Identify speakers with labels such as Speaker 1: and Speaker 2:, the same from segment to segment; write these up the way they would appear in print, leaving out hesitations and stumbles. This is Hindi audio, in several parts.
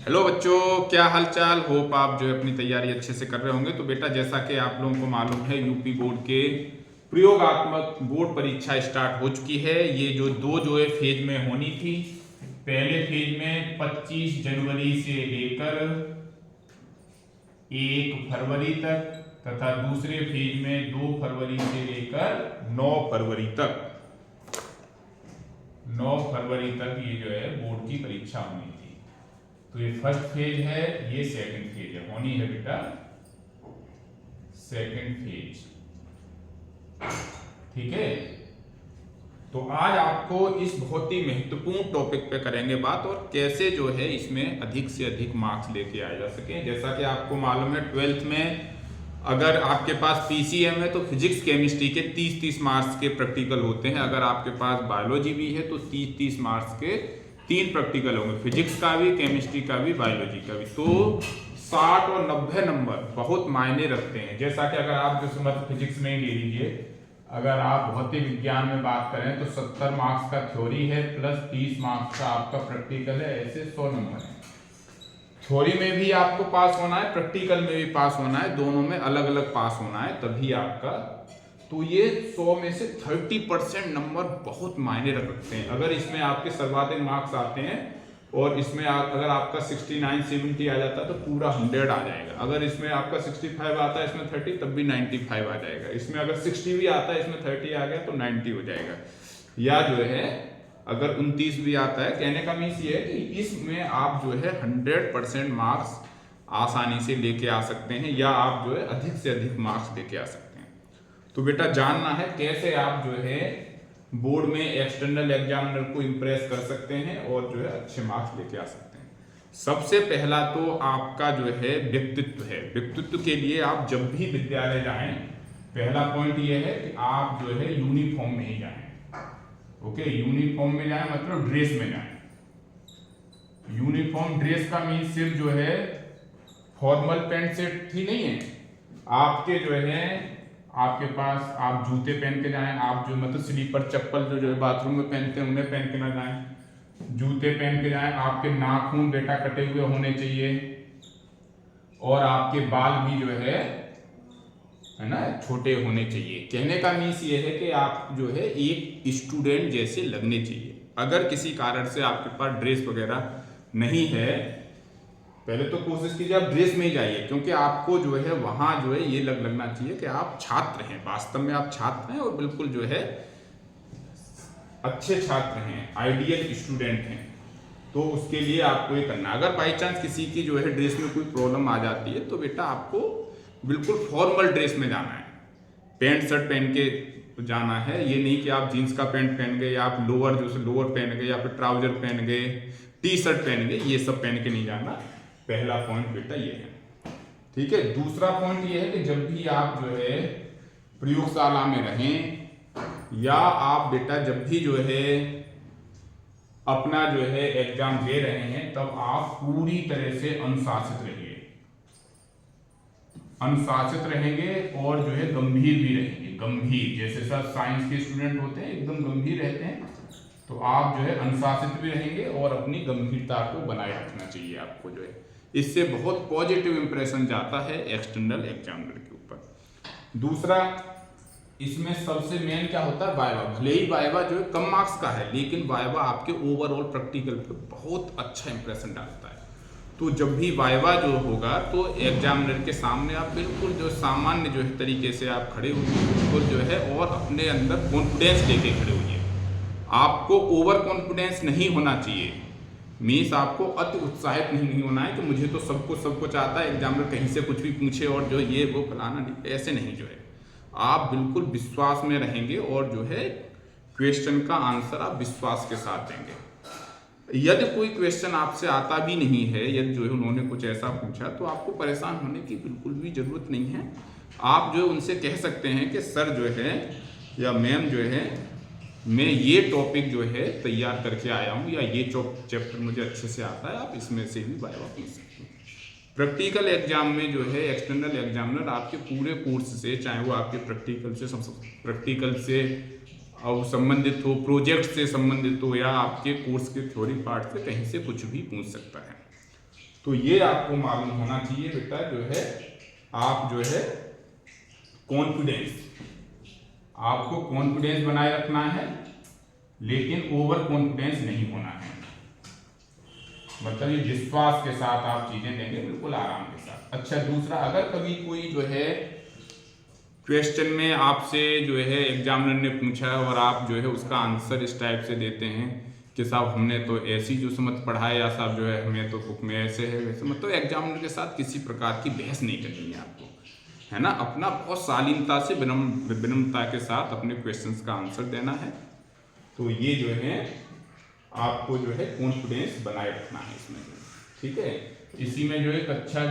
Speaker 1: हेलो बच्चों, क्या हाल चाल। होप आप जो है अपनी तैयारी अच्छे से कर रहे होंगे। तो बेटा, जैसा कि आप लोगों को मालूम है, यूपी बोर्ड के प्रयोगात्मक बोर्ड परीक्षा स्टार्ट हो चुकी है। ये जो है फेज में होनी थी। पहले फेज में 25 जनवरी से लेकर 1 फरवरी तक तथा दूसरे फेज में 2 फरवरी से लेकर 9 फरवरी तक 9 फरवरी तक ये जो है बोर्ड की परीक्षा होनी थी। तो ये फर्स्ट फेज है, ये सेकंड फेज है, होनी है बेटा सेकंड फेज। ठीक है। तो आज आपको इस बहुत ही महत्वपूर्ण टॉपिक पे करेंगे बात, और कैसे जो है इसमें अधिक से अधिक मार्क्स लेके आए जा सके। जैसा कि आपको मालूम है, 12th में अगर आपके पास पीसीएम है तो फिजिक्स केमिस्ट्री के 30-30 मार्क्स के प्रैक्टिकल होते हैं। अगर आपके पास बायोलॉजी भी है तो 30-30 मार्क्स के 3 प्रैक्टिकल होंगे, फिजिक्स का भी, केमिस्ट्री का भी, बायोलॉजी का भी। तो 60 और 90 नंबर बहुत मायने रखते हैं। जैसा कि अगर आप जो मत फिजिक्स में ही ले लीजिए, अगर आप भौतिक विज्ञान में बात करें तो 70 मार्क्स का थ्योरी है प्लस 30 मार्क्स का आपका प्रैक्टिकल है, ऐसे 100 नंबर है। थ्योरी में भी आपको पास होना है, प्रैक्टिकल में भी पास होना है, दोनों में अलग अलग पास होना है, तभी आपका। तो ये 100 में से 30% नंबर बहुत मायने रखते हैं। अगर इसमें आपके सर्वाधिक मार्क्स आते हैं और इसमें अगर आपका 69-70 आ जाता है तो पूरा 100 आ जाएगा। अगर इसमें आपका 65 आता है, इसमें 30, तब भी 95 आ जाएगा। इसमें अगर 60 भी आता है, इसमें 30 आ गया तो 90 हो जाएगा। या जो है अगर 29 भी आता है, कहने का मीन्स ये है कि इसमें आप जो है 100% मार्क्स आसानी से लेके आ सकते हैं, या आप जो है अधिक से अधिक मार्क्स लेके आ सकते हैं। तो बेटा, जानना है कैसे आप जो है बोर्ड में एक्सटर्नल एग्जामिनर को इम्प्रेस कर सकते हैं और जो है अच्छे मार्क्स लेके आ सकते हैं। सबसे पहला तो आपका जो है व्यक्तित्व है। व्यक्तित्व के लिए आप जब भी विद्यालय जाएं, पहला पॉइंट ये है कि आप जो है यूनिफॉर्म में ही जाएं। ओके, यूनिफॉर्म में जाएं मतलब ड्रेस में जाएं। यूनिफॉर्म ड्रेस का मीन सिर्फ जो है फॉर्मल पैंट शर्ट ही नहीं है। आपके जो है आपके पास आप जूते पहन के जाएं। आप जो मतलब स्लीपर चप्पल जो है बाथरूम में पहनते हैं, उन्हें पहन के ना जाएं। जूते पहन के जाएं। आपके नाखून बेटा कटे हुए होने चाहिए, और आपके बाल भी जो है ना छोटे होने चाहिए। कहने का मीन्स ये है कि आप जो है एक स्टूडेंट जैसे लगने चाहिए। अगर किसी कारण से आपके पास ड्रेस वगैरह नहीं है, पहले तो कोशिश कीजिए आप ड्रेस में ही जाइए, क्योंकि आपको जो है वहां जो है ये लगना चाहिए कि आप छात्र हैं, वास्तव में आप छात्र हैं और बिल्कुल जो है अच्छे छात्र हैं, आइडियल स्टूडेंट हैं। तो उसके लिए आपको ये करना। अगर बाई चांस किसी की जो है ड्रेस में कोई प्रॉब्लम आ जाती है तो बेटा आपको बिल्कुल फॉर्मल ड्रेस में जाना है, पैंट शर्ट पहन के जाना है। ये नहीं कि आप जीन्स का पैंट पहन गए, या आप लोअर जो है लोअर पहन गए, या फिर ट्राउजर पहन गए, टी शर्ट पहन गए, ये सब पहन के नहीं जाना। पहला पॉइंट बेटा ये है। ठीक है। दूसरा पॉइंट ये है कि जब भी आप जो है प्रयोगशाला में रहें, या आप बेटा जब भी जो है अपना जो है एग्जाम दे रहे हैं, तब आप पूरी तरह से अनुशासित रहिए। अनुशासित रहेंगे और जो है गंभीर भी रहेंगे। गंभीर जैसे सब साइंस के स्टूडेंट होते हैं, एकदम गंभीर रहते हैं, तो आप जो है अनुशासित भी रहेंगे और अपनी गंभीरता को बनाए रखना चाहिए आपको जो है। इससे बहुत पॉजिटिव इंप्रेशन जाता है एक्सटर्नल एग्जामिनर के ऊपर। दूसरा, इसमें सबसे मेन क्या होता है, वाइवा। भले ही वाइवा जो है कम मार्क्स का है, लेकिन वाइवा आपके ओवरऑल प्रैक्टिकल पे बहुत अच्छा इंप्रेशन डालता है। तो जब भी वाइवा जो होगा तो एग्जामिनर के सामने आप बिल्कुल जो सामान्य जो है तरीके से आप खड़े होइए, बिल्कुल जो है, और अपने अंदर कॉन्फिडेंस लेके खड़े होइए। आपको ओवर कॉन्फिडेंस नहीं होना चाहिए, मीन्स आपको अति उत्साहित नहीं होना है कि मुझे तो सब कुछ आता है, एग्जामिनर कहीं से कुछ भी पूछे और जो ये वो फलाना नहीं, ऐसे नहीं जो है। आप बिल्कुल विश्वास में रहेंगे और जो है क्वेश्चन का आंसर आप विश्वास के साथ देंगे। यदि कोई क्वेश्चन आपसे आता भी नहीं है, यदि जो है उन्होंने कुछ ऐसा पूछा, तो आपको परेशान होने की बिल्कुल भी जरूरत नहीं है। आप जो उनसे कह सकते हैं कि सर जो है या मैम जो है, मैं ये टॉपिक जो है तैयार करके आया हूँ, या ये चैप्टर मुझे अच्छे से आता है, आप इसमें से भी वाइवा पूछ सकते हैं। प्रैक्टिकल एग्जाम में जो है एक्सटर्नल एग्जामिनर आपके पूरे कोर्स से, चाहे वो आपके प्रैक्टिकल से संबंधित हो, प्रोजेक्ट से संबंधित हो, या आपके कोर्स के थ्योरी पार्ट से, कहीं से कुछ भी पूछ सकता है। तो ये आपको मालूम होना चाहिए बेटा, जो है आप जो है कॉन्फिडेंस, आपको कॉन्फिडेंस बनाए रखना है, लेकिन ओवर कॉन्फिडेंस नहीं होना है। मतलब ये विश्वास के साथ आप चीजें देंगे, बिल्कुल आराम के साथ। अच्छा, दूसरा, अगर कभी कोई जो है क्वेश्चन में आपसे जो है एग्जामिनर ने पूछा और आप जो है उसका आंसर इस टाइप से देते हैं कि साहब हमने तो ऐसी जो समझ पढ़ा है, या साहब जो है हमें तो बुक में ऐसे है वैसे, मतलब एग्जामिनर के साथ किसी प्रकार की बहस नहीं करनी है आपको, है ना। अपना बहुत शालीनता से विनम्रता के साथ अपने क्वेश्चंस का आंसर देना है। तो ये जो है आपको जो है कॉन्फिडेंस बनाए रखना है इसमें, ठीक है। इसी में जो है कक्षा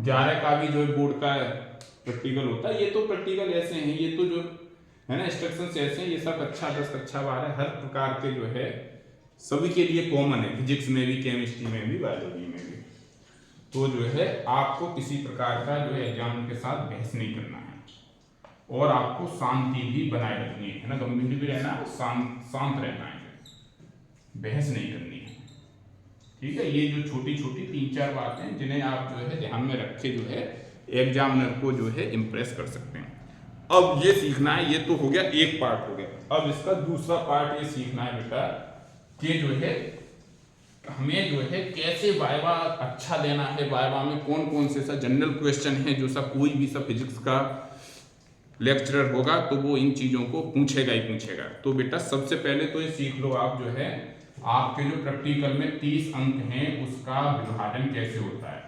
Speaker 1: 11 का भी जो है बोर्ड का प्रैक्टिकल होता है। ये तो प्रैक्टिकल ऐसे हैं, ये तो जो है ना इंस्ट्रक्शंस ऐसे हैं, ये सब कक्षा 10 कक्षा 12 हर प्रकार के जो है सभी के लिए कॉमन है, फिजिक्स में भी, केमिस्ट्री में भी, बायोलॉजी में भी। तो जो है आपको किसी प्रकार का जो है एग्जाम के साथ बहस नहीं करना है, और आपको शांति भी बनाए रखनी है ना, गंभीर भी रहना है, शांत रहना है, बहस नहीं करनी है, ठीक है। ये जो छोटी छोटी 3-4 बातें हैं जिन्हें आप जो है ध्यान में रख के जो है एग्जामिनर को जो है इम्प्रेस कर सकते हैं। अब ये सीखना है, ये तो हो गया एक पार्ट हो गया। अब इसका दूसरा पार्ट ये सीखना है बेटा कि जो है हमें जो है कैसे वाइवा अच्छा देना है, वाइवा में कौन कौन से सा जनरल क्वेश्चन है जो सा कोई भी सा फिजिक्स का लेक्चरर होगा तो वो इन चीजों को पूछेगा ही पूछेगा। तो बेटा सबसे पहले तो ये सीख लो आप जो है आपके जो प्रैक्टिकल में 30 अंक हैं उसका विभाजन कैसे होता है।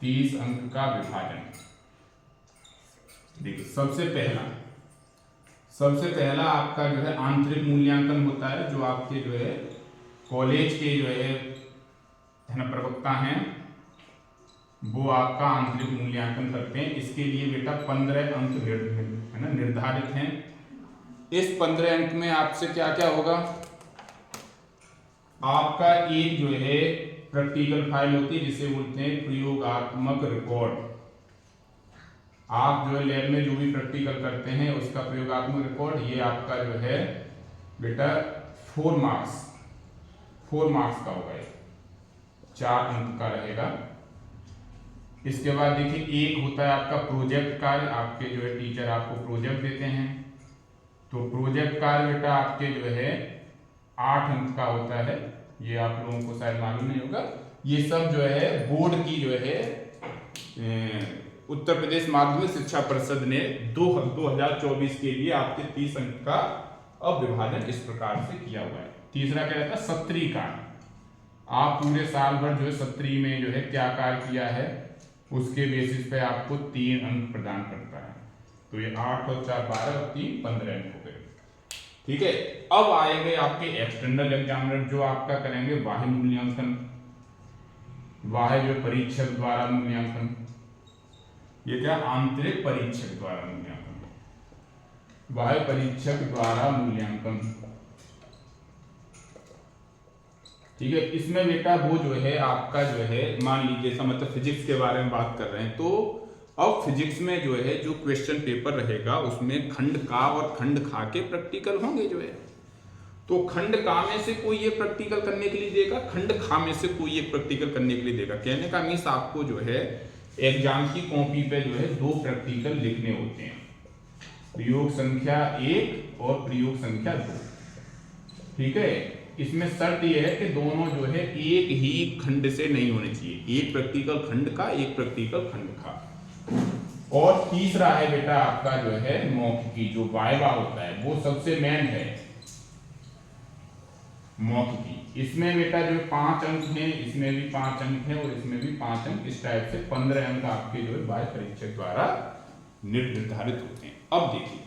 Speaker 1: 30 अंक का विभाजन देखिए, सबसे पहला आपका जो है आंतरिक मूल्यांकन होता है, जो आपके जो है कॉलेज के जो है ना प्रवक्ता हैं वो आपका आंतरिक मूल्यांकन करते हैं। इसके लिए बेटा 15 अंक है ना निर्धारित हैं। इस 15 अंक में आपसे क्या क्या होगा, आपका एक जो है प्रैक्टिकल फाइल होती है जिसे बोलते हैं प्रयोगात्मक रिकॉर्ड। आप जो है लैब में जो भी प्रैक्टिकल करते हैं उसका प्रयोगात्मक रिकॉर्ड, ये आपका जो है बेटा 4 मार्क्स का होगा, 4 अंक का रहेगा। इसके बाद देखिए एक होता है आपका प्रोजेक्ट कार्य, आपके जो है टीचर आपको प्रोजेक्ट देते हैं, तो प्रोजेक्ट कार्य बेटा आपके जो है 8 अंक का होता है। ये आप लोगों को शायद मालूम नहीं होगा। ये सब जो है बोर्ड की जो है उत्तर प्रदेश माध्यमिक शिक्षा परिषद ने 2024 के लिए आपके 30 अंक का अब विभाजन इस प्रकार से किया हुआ है। तीसरा क्या रहता है, सत्रीय कार्य। आप पूरे साल भर जो है सत्रीय में जो है क्या कार्य किया है उसके बेसिस पे आपको 3 अंक प्रदान करता है। तो ये 8 और 4 12 और 3 15 अंक हो गए, ठीक है। अब आएंगे आपके एक्सटर्नल एग्जामिनर जो आपका करेंगे बाह्य मूल्यांकन, बाह्य जो परीक्षक द्वारा मूल्यांकन। ये क्या, आंतरिक परीक्षक द्वारा मूल्यांकन, बाह्य परीक्षक द्वारा मूल्यांकन, ठीक है। इसमें बेटा वो जो है आपका जो है मान लीजिए मतलब फिजिक्स के बारे में बात कर रहे हैं, तो अब फिजिक्स में जो है जो क्वेश्चन पेपर रहेगा उसमें खंड का और खंड खा के प्रैक्टिकल होंगे जो है। तो खंड का में से कोई ये प्रैक्टिकल करने के लिए देगा, खंड खा में से कोई एक प्रैक्टिकल करने के लिए देगा। कहने का मीन्स आपको जो है एग्जाम की कॉपी पे जो है 2 प्रैक्टिकल लिखने होते हैं, प्रयोग संख्या 1 और प्रयोग संख्या 2, ठीक है। इसमें शर्त यह है कि दोनों जो है एक ही खंड से नहीं होने चाहिए, एक प्रैक्टिकल खंड का, एक प्रैक्टिकल खंड का। और तीसरा है बेटा आपका जो है मौखिकी, जो वाइवा होता है वो सबसे मेन है मौखिकी। इसमें बेटा जो 5 अंक हैं, इसमें भी 5 अंक हैं और इसमें भी 5 अंक, इस टाइप से 15 अंक आपके जो है बाह्य परीक्षक द्वारा निर्धारित होते हैं। अब देखिए,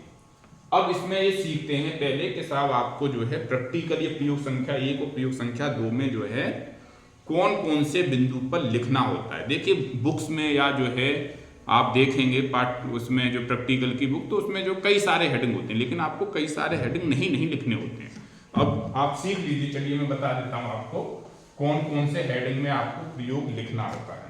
Speaker 1: अब इसमें ये सीखते हैं पहले कि साहब आपको जो है प्रैक्टिकल ये प्रयोग संख्या 1 और प्रयोग संख्या 2 में जो है कौन कौन से बिंदु पर लिखना होता है। देखिए बुक्स में या जो है आप देखेंगे पार्ट उसमें जो प्रैक्टिकल की बुक, तो उसमें जो कई सारे हेडिंग होते हैं, लेकिन आपको कई सारे हेडिंग नहीं लिखने होते हैं। अब आप सीख लीजिए, चलिए मैं बता देता हूं आपको कौन कौन से हेडिंग में आपको प्रयोग लिखना होता है।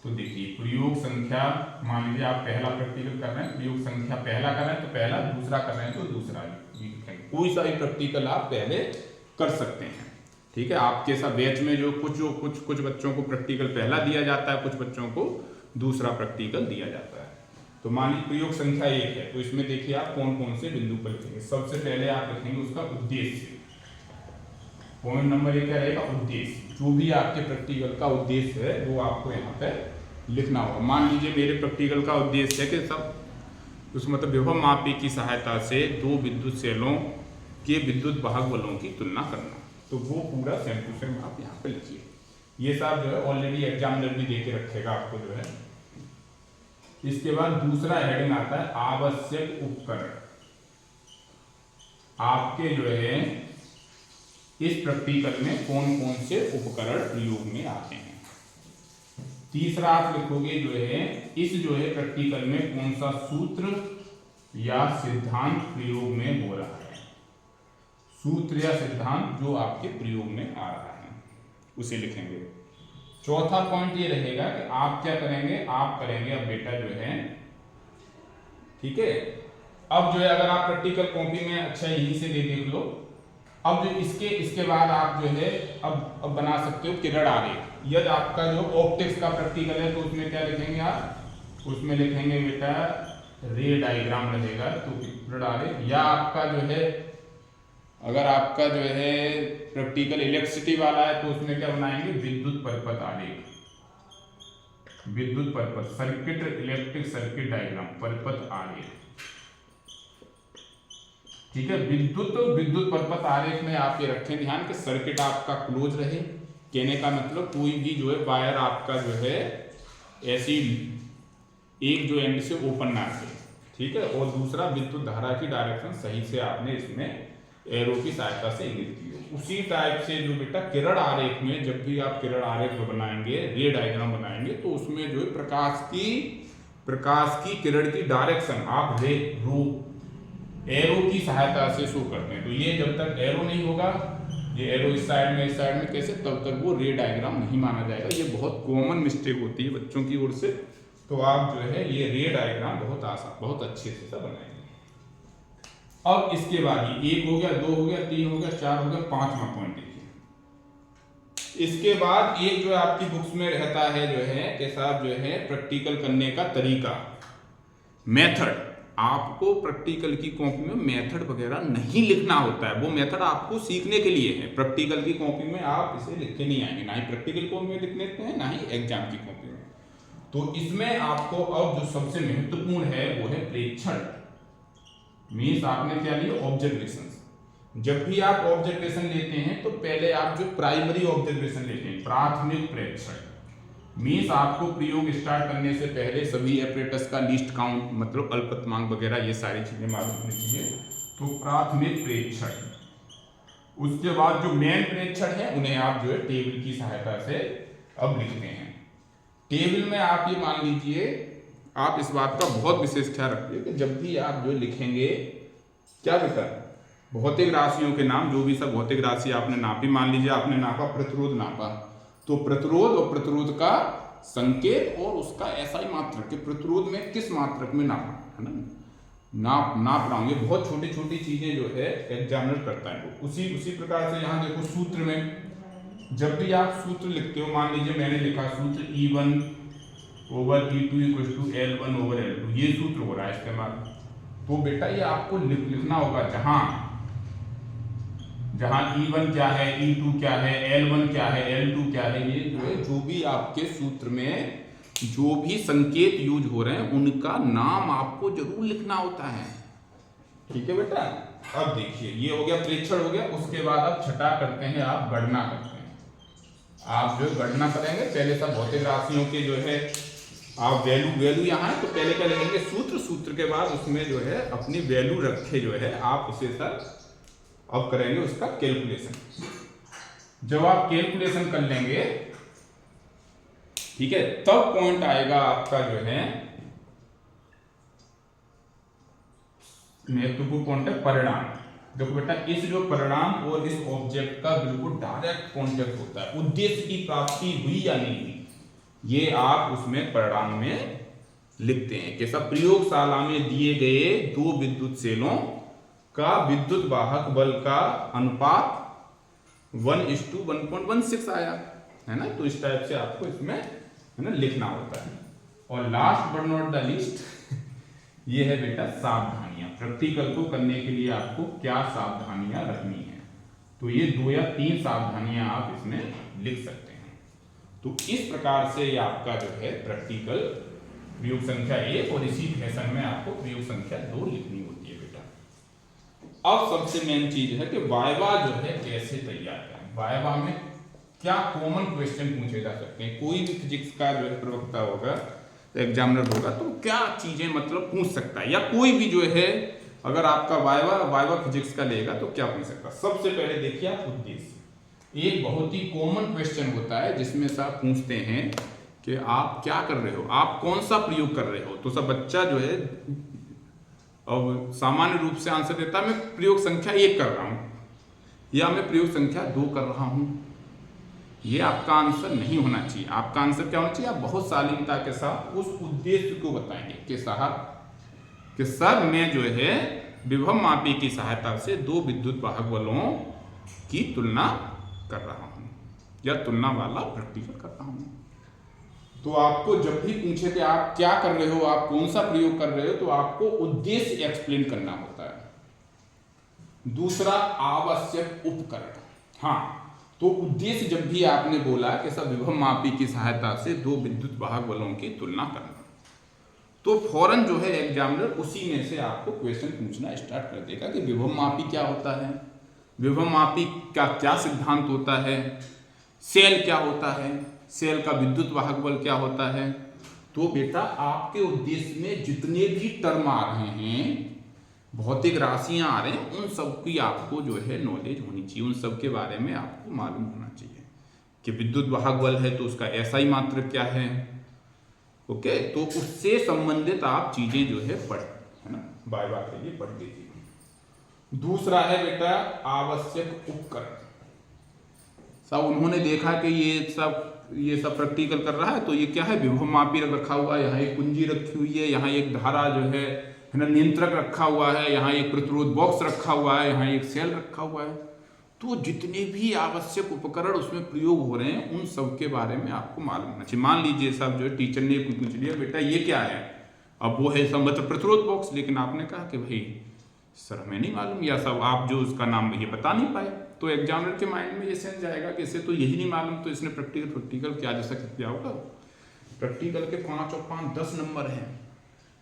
Speaker 1: तो देखिए प्रयोग संख्या, मान लीजिए आप पहला प्रैक्टिकल कर रहे हैं, प्रयोग संख्या पहला कर रहे हैं तो पहला, दूसरा कर रहे हैं तो दूसरा, कोई सा भी प्रैक्टिकल आप पहले कर सकते हैं, ठीक है, आपके सब बैच में जो कुछ बच्चों को प्रैक्टिकल पहला दिया जाता है, कुछ बच्चों को दूसरा प्रैक्टिकल दिया जाता है। तो मान लीजिए प्रयोग संख्या 1 है, तो इसमें देखिए आप कौन कौन से बिंदु पर लिखेंगे। सबसे पहले आप लिखेंगे उसका उद्देश्य। पॉइंट नंबर 1 क्या रहेगा, उद्देश्य। जो भी आपके प्रैक्टिकल का उद्देश्य है वो आपको यहाँ पे लिखना होगा। मान लीजिए मेरे प्रैक्टिकल का उद्देश्य है कि सब उस मतलब विभव मापी की सहायता से दो विद्युत सेलों के विद्युत वाहक बलों की तुलना करना, तो वो पूरा सेम टू सेम आप यहाँ पे लिखिए। ये सब जो है ऑलरेडी एग्जामिनर भी दे के रखेगा आपको जो है। इसके बाद दूसरा हेडिंग आता है आवश्यक उपकरण। आपके जो है इस प्रैक्टिकल में कौन कौन से उपकरण प्रयोग में आते हैं। तीसरा आप लिखोगे जो है इस जो है प्रैक्टिकल में कौन सा सूत्र या सिद्धांत प्रयोग में हो रहा है। सूत्र या सिद्धांत जो आपके प्रयोग में आ रहा है उसे लिखेंगे। चौथा पॉइंट ये रहेगा कि आप क्या करेंगे, आप करेंगे अब बेटा जो है, ठीक है, अब जो है अगर आप प्रैक्टिकल कॉपी में अच्छा यहीं से देख लो। अब जो इसके बाद आप जो है अब बना सकते हो किरण आरेख। यदि आपका जो ऑप्टिक्स का प्रैक्टिकल है तो उसमें क्या लिखेंगे आप, उसमें लिखेंगे बेटा रे डायग्राम रहेगा, तो किरण आरेख। या आपका जो है अगर आपका जो है प्रैक्टिकल इलेक्ट्रिसिटी वाला है तो उसमें क्या बनाएंगे, विद्युत परिपथ आरेख। विद्युत परिपथ सर्किट, इलेक्ट्रिक सर्किट डायग्राम, परिपथ आरेख, ठीक है। विद्युत परिपथ आरेख में आप ये रखें ध्यान कि सर्किट आपका क्लोज रहे। कहने का मतलब कोई भी जो है वायर आपका जो है ऐसी एक जो एंड से ओपन ना रहे, ठीक है। और दूसरा विद्युत धारा की डायरेक्शन सही से आपने इसमें एरो की सहायता से इंगित की हो। उसी टाइप से जो बेटा किरण आरेख में जब भी आप किरण आरेख बनाएंगे, रे डायग्राम बनाएंगे, तो उसमें जो है प्रकाश की किरण की डायरेक्शन आप एरो की सहायता से शो करते हैं। तो ये जब तक एरो नहीं होगा, ये एरो इस साइड में कैसे, तब तक वो रे डायग्राम नहीं माना जाएगा। ये बहुत कॉमन मिस्टेक होती है बच्चों की ओर से। तो आप जो है ये रे डायग्राम बहुत आसान, बहुत अच्छे से सब बनाएंगे। अब इसके बाद ये 1 हो गया, 2 हो गया, 3 हो गया, 4 हो गया, 5वां पॉइंट देखिए। इसके बाद एक जो आपकी बुक्स में रहता है जो है कि साहब जो है प्रैक्टिकल करने का तरीका, मेथड। आपको प्रैक्टिकल की कॉपी में मेथड वगैरह नहीं लिखना होता है, वो मेथड आपको सीखने के लिए है। प्रैक्टिकल की कॉपी में आप इसे लिख के नहीं आएंगे, ना ही प्रैक्टिकल कॉपी में लिख लेते हैं, ना ही एग्जाम की कॉपी में। तो इसमें आपको अब जो सबसे महत्वपूर्ण है वो है प्रेक्षण। मीन्स आपने क्या लिया, ऑब्जर्वेशन। जब भी आप ऑब्जर्वेशन लेते हैं तो पहले आप जो प्राइमरी ऑब्जर्वेशन लेते हैं, प्राथमिक प्रेक्षण। मीन्स आपको प्रयोग स्टार्ट करने से पहले सभी एपरेटस का लिस्ट काउंट, मतलब अल्पतमांक वगैरह ये सारी चीजें मालूम होनी चाहिए। तो प्राथमिक प्रेक्षण। उसके बाद जो मेन प्रेक्षण है उन्हें आप जो है टेबल की सहायता से अब लिखते हैं। टेबल में आप ये मान लीजिए, आप इस बात का बहुत विशेष ख्याल रखिए कि जब भी आप जो लिखेंगे, क्या बेटा, भौतिक राशियों के नाम, जो भी सब भौतिक राशि आपने नापी, मान लीजिए आपने नापा प्रतिरोध नापा, तो प्रतिरोध और प्रतिरोध का संकेत और उसका ऐसा ही मात्रक कि प्रतिरोध में किस मात्रक में नापा है ना, नाप रहा हूं। ये बहुत छोटी छोटी चीजें जो है एग्जामिनर करता है। उसी प्रकार से यहाँ देखो सूत्र में जब भी आप सूत्र लिखते हो, मान लीजिए मैंने लिखा सूत्र E1 over E2 equal to L1 over L2, ये सूत्र हो रहा है इस्तेमाल। तो बेटा ये आपको लिखना होगा जहां E1 क्या है, E2 क्या है, L1 क्या है, L2 क्या है, ये जो है जो भी आपके सूत्र में जो भी संकेत यूज हो रहे हैं उनका नाम आपको जरूर लिखना होता है, ठीक है बेटा। अब देखिए ये हो गया प्रेक्षण हो गया। उसके बाद आप छठा करते हैं, आप गणना करते हैं। आप जो गणना करेंगे, पहले सब भौतिक राशियों के जो है आप वैल्यू यहाँ है तो पहले क्या लिखेंगे, सूत्र के बाद उसमें जो है अपनी वैल्यू रखे जो है आप उसे सर अब करेंगे उसका कैलकुलेशन। जब आप कैलकुलेशन कर लेंगे, ठीक है, तब पॉइंट आएगा आपका जो है महत्वपूर्ण पॉइंट है परिणाम। देखो बेटा इस जो परिणाम और इस ऑब्जेक्ट का बिल्कुल डायरेक्ट कॉन्टेक्ट होता है। उद्देश्य की प्राप्ति हुई या नहीं हुई, ये आप उसमें परिणाम में लिखते हैं कि सब प्रयोगशाला में दिए गए दो विद्युत सेलों का विद्युत वाहक बल का अनुपात 1:1.16 आया, है ना। तो इस टाइप से आपको इसमें, है ना, लिखना होता है। और last but not the least ये है बेटा सावधानियां। प्रैक्टिकल को करने के लिए आपको क्या सावधानियां रखनी है, तो ये 2 या 3 सावधानियां आप इसमें लिख सकते हैं। तो इस प्रकार से ये आपका जो है प्रैक्टिकल प्रयोग संख्या 1, और इसी फैशन में आपको प्रयोग संख्या 2 लिखनी होती है बेटा। अब सबसे मेन चीज है कि वाइवा जो है कैसे तैयार करें। वाइवा में क्या कॉमन क्वेश्चन पूछे जा सकते हैं। कोई भी फिजिक्स का जो है प्रवक्ता होगा, एग्जामिनर होगा, तो क्या चीजें मतलब पूछ सकता है, या कोई भी जो है अगर आपका वाइवा फिजिक्स का लेगा तो क्या पूछ सकता है। सबसे पहले देखिए आप उद्देश्य। एक बहुत ही कॉमन क्वेश्चन होता है जिसमें से आप पूछते हैं कि आप क्या कर रहे हो, आप कौन सा प्रयोग कर रहे हो। तो सब बच्चा जो है अब सामान्य रूप से आंसर देता है मैं प्रयोग संख्या 1 कर रहा हूं, या मैं प्रयोग संख्या 2 कर रहा हूं। ये आपका आंसर नहीं होना चाहिए। आपका आंसर क्या होना चाहिए, आप बहुत शालीनता के साथ उस उद्देश्य को बताएंगे कि साहब कि सर मैं जो है विभव मापी की सहायता से 2 विद्युत वाहक बलों की तुलना कर रहा हूं, या तुलना वाला प्रैक्टिकल कर रहा हूं। तो आपको जब भी पूछे कि आप क्या कर रहे हो, आप कौन सा प्रयोग कर रहे हो, तो आपको उद्देश्य एक्सप्लेन करना होता है। दूसरा, आवश्यक उपकरण। हाँ, तो उद्देश्य जब भी आपने बोला कि सब विभव मापी की सहायता से 2 विद्युत वाहक बलों की तुलना करना, तो फौरन जो है एग्जामिनर उसी में से आपको क्वेश्चन पूछना स्टार्ट कर देगा कि विभव मापी क्या होता है, विभव मापी का क्या सिद्धांत होता है, सेल क्या होता है, सेल का विद्युत वाहक बल क्या होता है। तो बेटा आपके उद्देश्य में जितने भी टर्म आ रहे हैं, भौतिक राशियां आ रहे हैं, उन सब की आपको जो है नॉलेज होनी चाहिए, उन सब के बारे में आपको मालूम होना चाहिए कि विद्युत वाहक बल है तो उसका ऐसा ही मात्रक क्या है। ओके, तो उससे संबंधित आप चीजें जो है पढ़, है ना, वाइवा के लिए पढ़ लीजिए। दूसरा है बेटा आवश्यक उपकरण। सब उन्होंने देखा कि ये सब प्रैक्टिकल कर रहा है, तो ये क्या है, विभव मापी रखा हुआ है, यहाँ एक कुंजी रखी हुई है, यहाँ एक धारा जो है ना नियंत्रक रखा हुआ है, यहाँ एक प्रतिरोध बॉक्स रखा हुआ है, यहाँ एक सेल रखा हुआ है। तो जितने भी आवश्यक उपकरण उसमें प्रयोग हो रहे हैं, उन सब के बारे में आपको मालूम होना चाहिए। मान लीजिए साहब जो है टीचर ने पूछ लिया बेटा ये क्या है, अब वो है मतलब प्रतिरोध बॉक्स, लेकिन आपने कहा कि भाई सर हमें नहीं मालूम, या सब आप जो उसका नाम ये बता नहीं पाए, तो एग्जामिनर के माइंड में ये सेंस जाएगा कि इसे तो यही नहीं मालूम, तो इसने प्रैक्टिकल क्या जैसा किया होगा। प्रैक्टिकल के 5 और 5 10 नंबर हैं,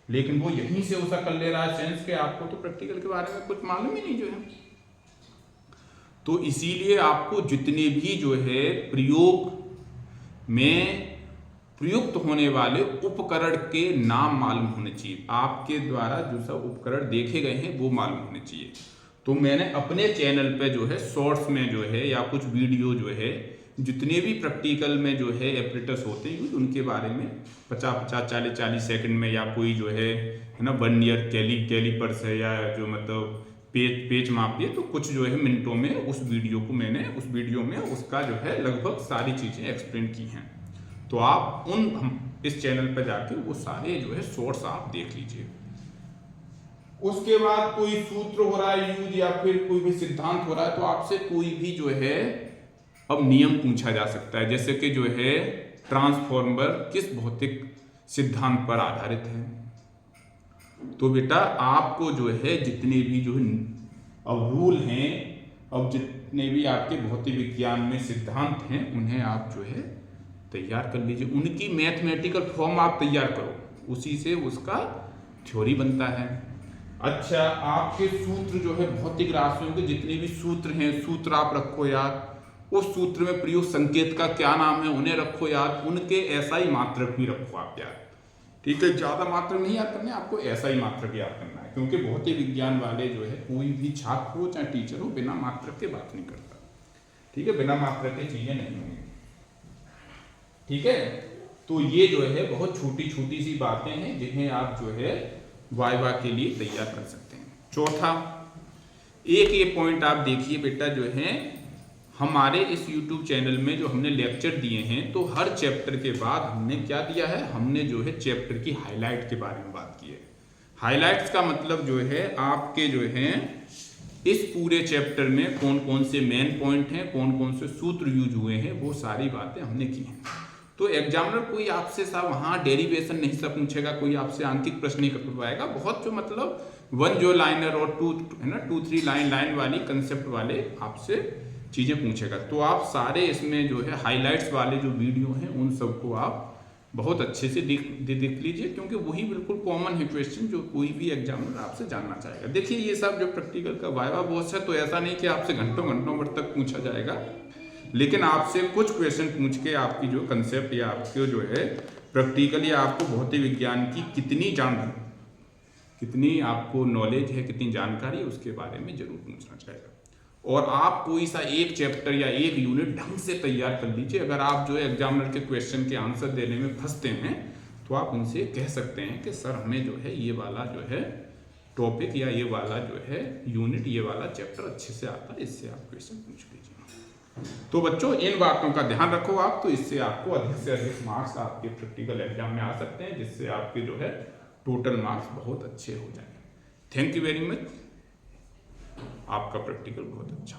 Speaker 1: लेकिन वो यहीं से उसका कर ले रहा है सेंस के, आपको तो प्रैक्टिकल के बारे में कुछ मालूम ही नहीं जो है। तो इसीलिए आपको जितने भी जो है प्रयोग में प्रयुक्त होने वाले उपकरण के नाम मालूम होने चाहिए। आपके द्वारा जो सब उपकरण देखे गए हैं वो मालूम होने चाहिए। तो मैंने अपने चैनल पे जो है शॉर्ट्स में जो है या कुछ वीडियो जो है जितने भी प्रैक्टिकल में जो है एपरेटस होते हैं उनके बारे में 50-50 40-40 सेकंड में, या कोई जो है ना वर्नियर कैलिपर्स है, या जो मतलब पेच मापिए, तो कुछ जो है मिनटों में उस वीडियो में उसका जो है लगभग सारी चीज़ें एक्सप्लेन की हैं। तो आप इस चैनल पर जाके वो सारे जो है शॉर्ट्स आप देख लीजिए। उसके बाद कोई सूत्र हो रहा है यूज, या फिर कोई भी सिद्धांत हो रहा है, तो आपसे कोई भी जो है अब नियम पूछा जा सकता है, जैसे कि जो है ट्रांसफॉर्मर किस भौतिक सिद्धांत पर आधारित है। तो बेटा आपको जो है जितने भी जो अब रूल हैं, अब जितने भी आपके भौतिक विज्ञान में सिद्धांत हैं, उन्हें आप जो है तैयार कर लीजिए। उनकी मैथमेटिकल फॉर्म आप तैयार करो, उसी से उसका थ्योरी बनता है। अच्छा, आपके सूत्र जो है भौतिक राशियों के जितने भी सूत्र हैं, सूत्र आप रखो याद। उस सूत्र में प्रयुक्त संकेत का क्या नाम है उन्हें रखो याद। उनके ऐसा ही मात्रक भी रखो आप याद, ठीक है। ज्यादा मात्रक नहीं याद करने, आपको ऐसा ही मात्रक याद करना है, क्योंकि भौतिक विज्ञान वाले जो है कोई भी छात्र हो चाहे टीचर हो बिना मात्रक के बात नहीं करता, ठीक है। बिना मात्रक के चीजें नहीं होंगी, ठीक है। तो ये जो है बहुत छोटी छोटी सी बातें हैं जिन्हें आप जो है वाइवा के लिए तैयार कर सकते हैं। चौथा, एक ये पॉइंट आप देखिए बेटा, जो है हमारे इस YouTube चैनल में जो हमने लेक्चर दिए हैं, तो हर चैप्टर के बाद हमने क्या दिया है, हमने जो है चैप्टर की हाईलाइट के बारे में बात की है। हाईलाइट्स का मतलब जो है आपके जो है इस पूरे चैप्टर में कौन कौन से मेन पॉइंट हैं, कौन कौन से सूत्र यूज हुए हैं, वो सारी बातें हमने की हैं। तो एग्जामिनर कोई आपसे साहब वहाँ डेरिवेशन नहीं सब पूछेगा, कोई आपसे आंतरिक प्रश्न नहीं करवाएगा। बहुत जो मतलब वन जो लाइनर और टू है ना 2-3 लाइन वाली कंसेप्ट वाले आपसे चीज़ें पूछेगा। तो आप सारे इसमें जो है हाईलाइट्स वाले जो वीडियो हैं उन सबको आप बहुत अच्छे से देख लीजिए, क्योंकि वही बिल्कुल कॉमन है क्वेश्चन जो कोई भी एग्जामिनर आपसे जानना चाहेगा। देखिए ये सब जो प्रैक्टिकल का वाइवा बॉस है, तो ऐसा नहीं कि आपसे घंटों घंटों भर तक पूछा जाएगा, लेकिन आपसे कुछ क्वेश्चन पूछ के आपकी जो कंसेप्ट या आपके जो है प्रैक्टिकली आपको भौतिक विज्ञान की कितनी आपको नॉलेज है, कितनी जानकारी है, उसके बारे में जरूर पूछना चाहेगा। और आप कोई सा एक चैप्टर या एक यूनिट ढंग से तैयार कर लीजिए। अगर आप जो है एग्जामिनर के क्वेश्चन के आंसर देने में फंसते हैं तो आप उनसे कह सकते हैं कि सर हमें जो है ये वाला जो है टॉपिक या ये वाला जो है यूनिट, ये वाला चैप्टर अच्छे से आता है, इससे आप क्वेश्चन पूछ लीजिए। तो बच्चों इन बातों का ध्यान रखो आप, तो इससे आपको अधिक से अधिक मार्क्स आपके प्रैक्टिकल एग्जाम में आ सकते हैं, जिससे आपके जो है टोटल मार्क्स बहुत अच्छे हो जाएंगे। Thank you very much. आपका प्रैक्टिकल बहुत अच्छा